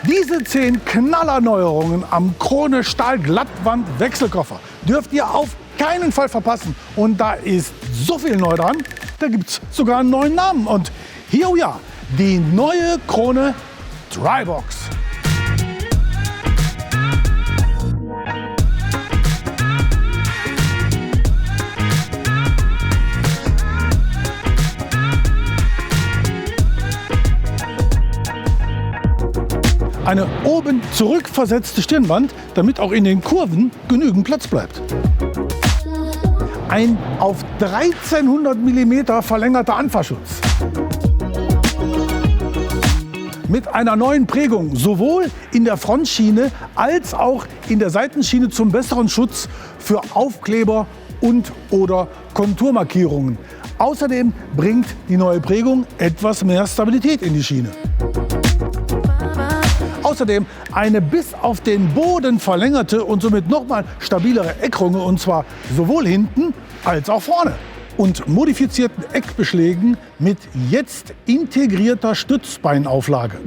Diese 10 Knallerneuerungen am Krone Stahl-Glattwand-Wechselkoffer dürft ihr auf keinen Fall verpassen. Und da ist so viel neu dran, da gibt es sogar einen neuen Namen. Und hier, oh ja, die neue Krone Drybox. Eine oben zurückversetzte Stirnwand, damit auch in den Kurven genügend Platz bleibt. Ein auf 1300 mm verlängerter Anfahrschutz. Mit einer neuen Prägung, sowohl in der Frontschiene als auch in der Seitenschiene zum besseren Schutz für Aufkleber und/oder Konturmarkierungen. Außerdem bringt die neue Prägung etwas mehr Stabilität in die Schiene. Außerdem eine bis auf den Boden verlängerte und somit nochmal stabilere Eckrunge, und zwar sowohl hinten als auch vorne. Und modifizierten Eckbeschlägen mit jetzt integrierter Stützbeinauflage.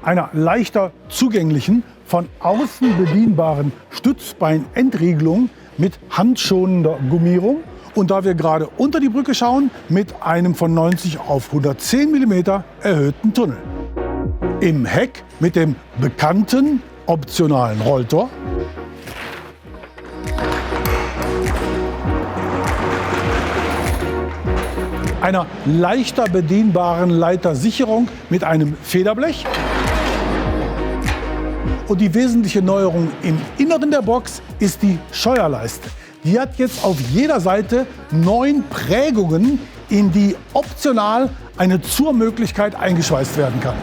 Einer leichter zugänglichen, von außen bedienbaren Stützbeinentriegelung mit handschonender Gummierung. Und da wir gerade unter die Brücke schauen, mit einem von 90 auf 110 mm erhöhten Tunnel. Im Heck mit dem bekannten optionalen Rolltor. Einer leichter bedienbaren Leitersicherung mit einem Federblech. Und die wesentliche Neuerung im Inneren der Box ist die Scheuerleiste. Die hat jetzt auf jeder Seite 9 Prägungen, in die optional eine Zurmöglichkeit eingeschweißt werden kann.